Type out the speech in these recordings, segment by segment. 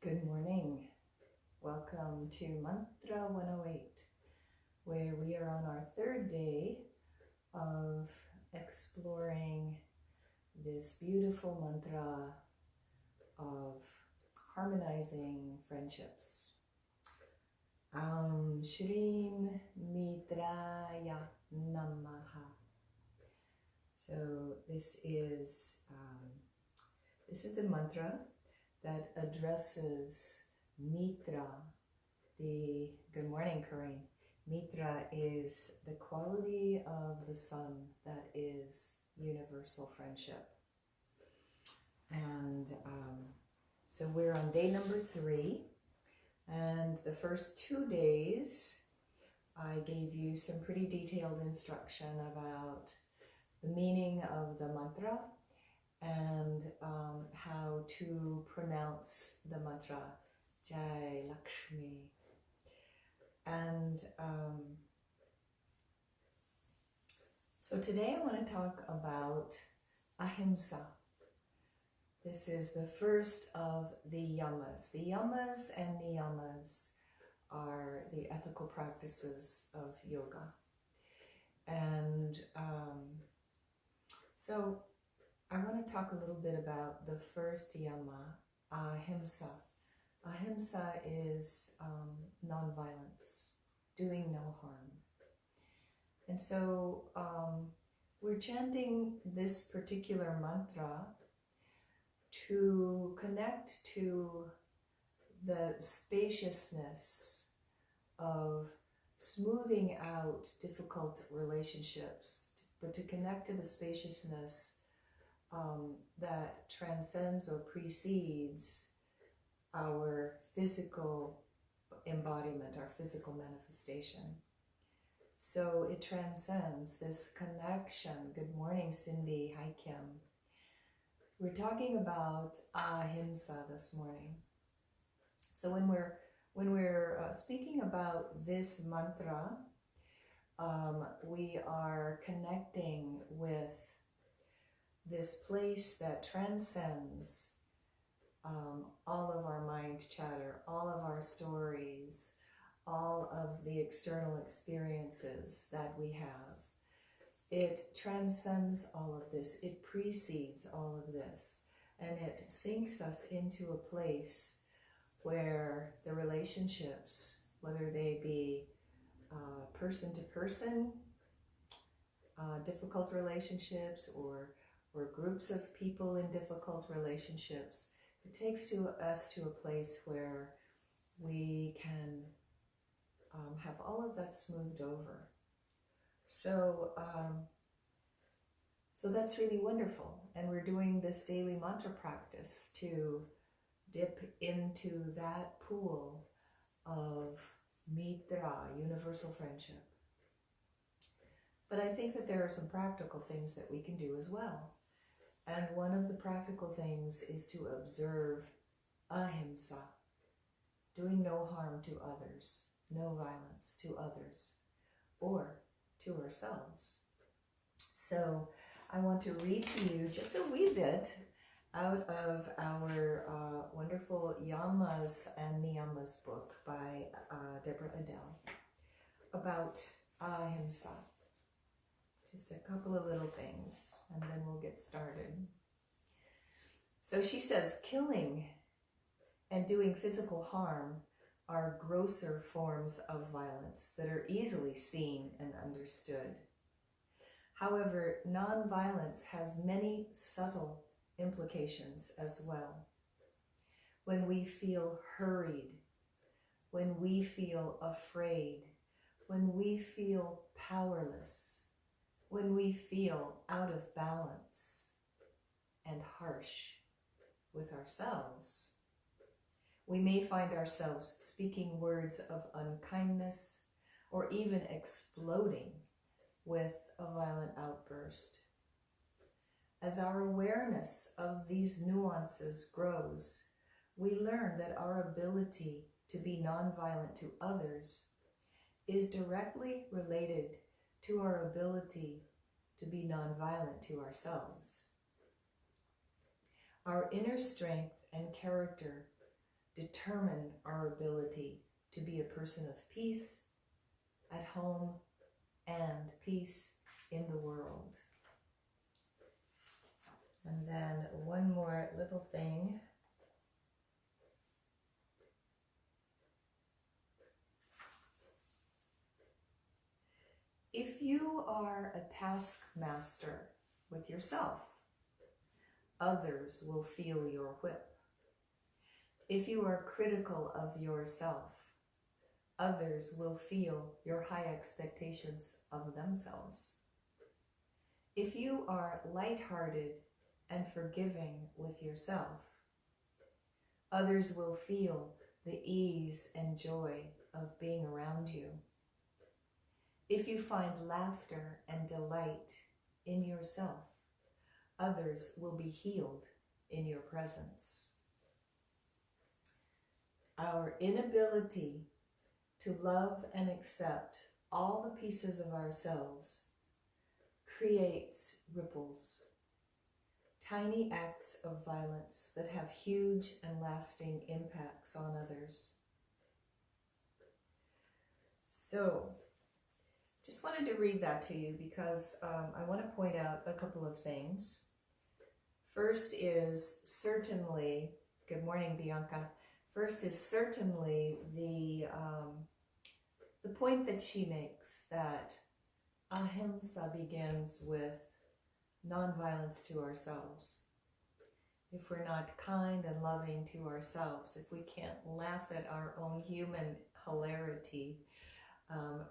Good morning. Welcome to Mantra 108, where we are on our third day of exploring this beautiful mantra of harmonizing friendships. Auṁ Śrīm Mitrāya Namaḥ. So this is the mantra that addresses Mitra, good morning, Corinne. Mitra is the quality of the sun that is universal friendship. And so we're on day number 3. And the first 2 days, I gave you some pretty detailed instruction about the meaning of the mantra and how to pronounce the mantra 𝐀𝐻 Lakṣmī. And so today I want to talk about ahimsa. This is the first of the yamas. The yamas and niyamas are the ethical practices of yoga. And so I want to talk a little bit about the first yama, ahimsa. Ahimsa is non-violence, doing no harm. And so we're chanting this particular mantra to connect to the spaciousness of smoothing out difficult relationships, but to connect to the spaciousness that transcends or precedes our physical embodiment, our physical manifestation. So it transcends this connection. Good morning, Cindy. Hi, Kim. We're talking about ahimsa this morning. So when we're speaking about this mantra, we are connecting with this place that transcends all of our mind chatter, all of our stories, all of the external experiences that we have. It transcends all of this. It precedes all of this. And it sinks us into a place where the relationships, whether they be person to person, difficult relationships, or groups of people in difficult relationships, it takes us to a place where we can have all of that smoothed over. So, so that's really wonderful. And we're doing this daily mantra practice to dip into that pool of Mitra, universal friendship. But I think that there are some practical things that we can do as well. And one of the practical things is to observe ahimsa, doing no harm to others, no violence to others, or to ourselves. So I want to read to you just a wee bit out of our wonderful Yamas and Niyamas book by Deborah Adele about ahimsa. Just a couple of little things, and then we'll get started. So she says, killing and doing physical harm are grosser forms of violence that are easily seen and understood. However, non-violence has many subtle implications as well. When we feel hurried, when we feel afraid, when we feel powerless, when we feel out of balance and harsh with ourselves, we may find ourselves speaking words of unkindness or even exploding with a violent outburst. As our awareness of these nuances grows, we learn that our ability to be nonviolent to others is directly related to our ability to be nonviolent to ourselves. Our inner strength and character determine our ability to be a person of peace at home and peace in the world. And then one more little thing. If you are a taskmaster with yourself, others will feel your whip. If you are critical of yourself, others will feel your high expectations of themselves. If you are lighthearted and forgiving with yourself, others will feel the ease and joy of being around you. If you find laughter and delight in yourself, others will be healed in your presence. Our inability to love and accept all the pieces of ourselves creates ripples, tiny acts of violence that have huge and lasting impacts on others. So, just wanted to read that to you because I want to point out a couple of things. First is certainly, good morning, Bianca. First is certainly the point that she makes, that ahimsa begins with nonviolence to ourselves. If we're not kind and loving to ourselves, if we can't laugh at our own human hilarity,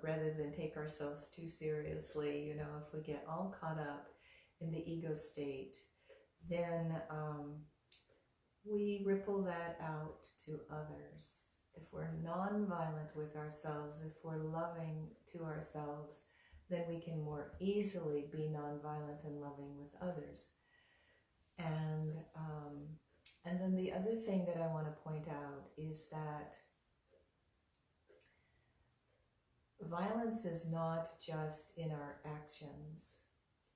rather than take ourselves too seriously, you know, if we get all caught up in the ego state, then we ripple that out to others. If we're non-violent with ourselves, if we're loving to ourselves, then we can more easily be non-violent and loving with others. And then the other thing that I want to point out is that violence is not just in our actions.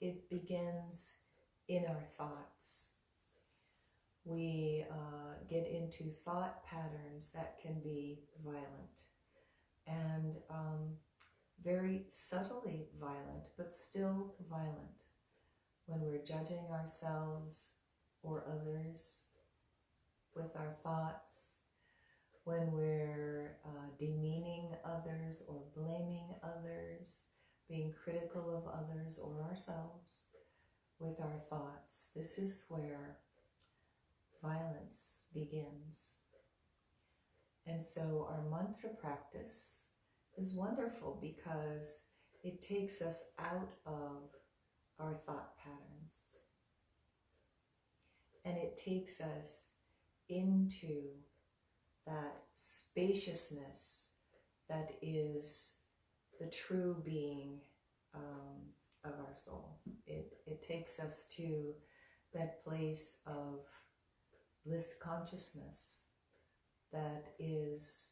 It begins in our thoughts. We get into thought patterns that can be violent and very subtly violent, but still violent. When we're judging ourselves or others with our thoughts, when we're demeaning others or blaming others, being critical of others or ourselves with our thoughts, this is where violence begins. And so our mantra practice is wonderful because it takes us out of our thought patterns and it takes us into that spaciousness that is the true being of our soul. It takes us to that place of bliss consciousness that is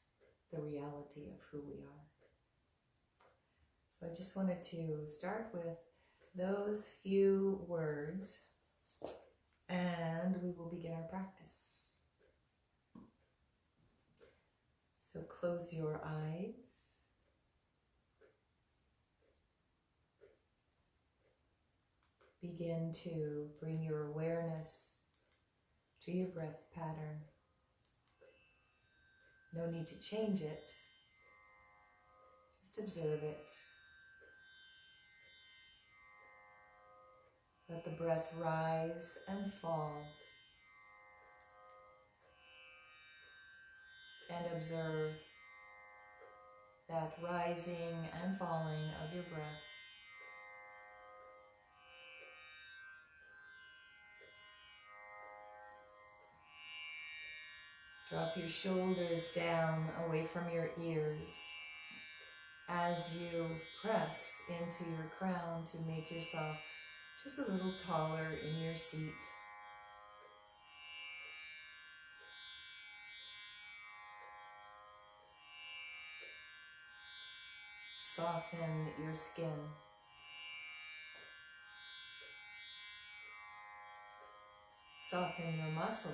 the reality of who we are. So I just wanted to start with those few words and we will begin our practice. So close your eyes. Begin to bring your awareness to your breath pattern. No need to change it. Just observe it. Let the breath rise and fall. And observe that rising and falling of your breath. Drop your shoulders down away from your ears as you press into your crown to make yourself just a little taller in your seat. Soften your skin. Soften your muscles.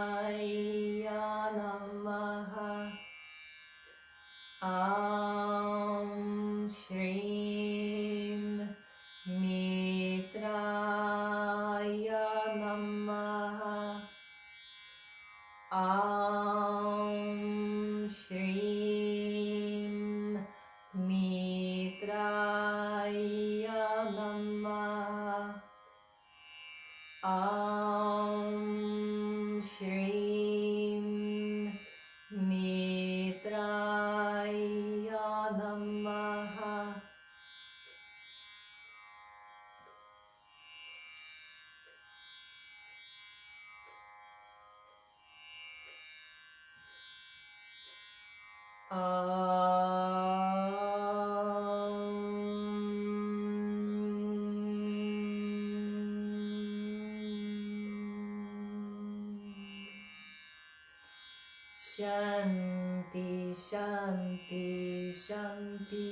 Aum Śrīm Mitraya Namaḥ. Aum Śrīm Mitraya Namaḥ. Shanti, Shanti, Shanti.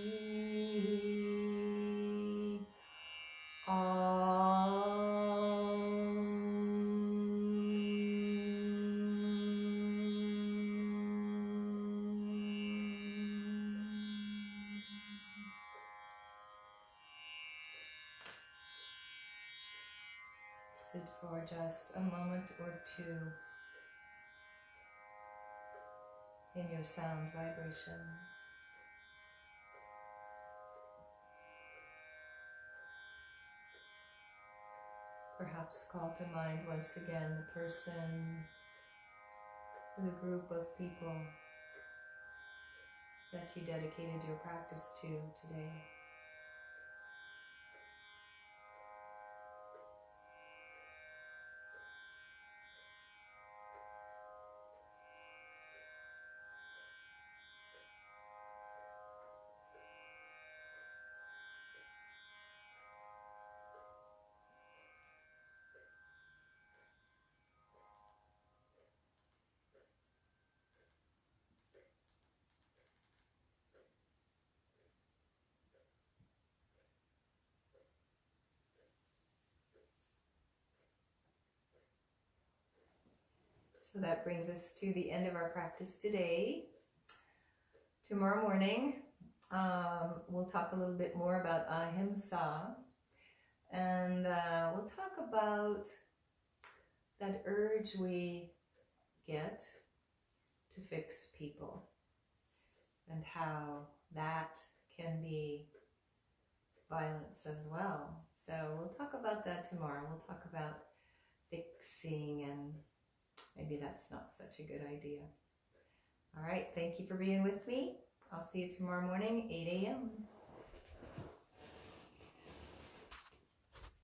Sit for just a moment or two in your sound vibration. Perhaps call to mind once again the person, the group of people that you dedicated your practice to today. So that brings us to the end of our practice today. Tomorrow morning, we'll talk a little bit more about ahimsa, and we'll talk about that urge we get to fix people and how that can be violence as well. So we'll talk about that tomorrow. We'll talk about fixing, and maybe that's not such a good idea. All right, thank you for being with me. I'll see you tomorrow morning, 8 a.m.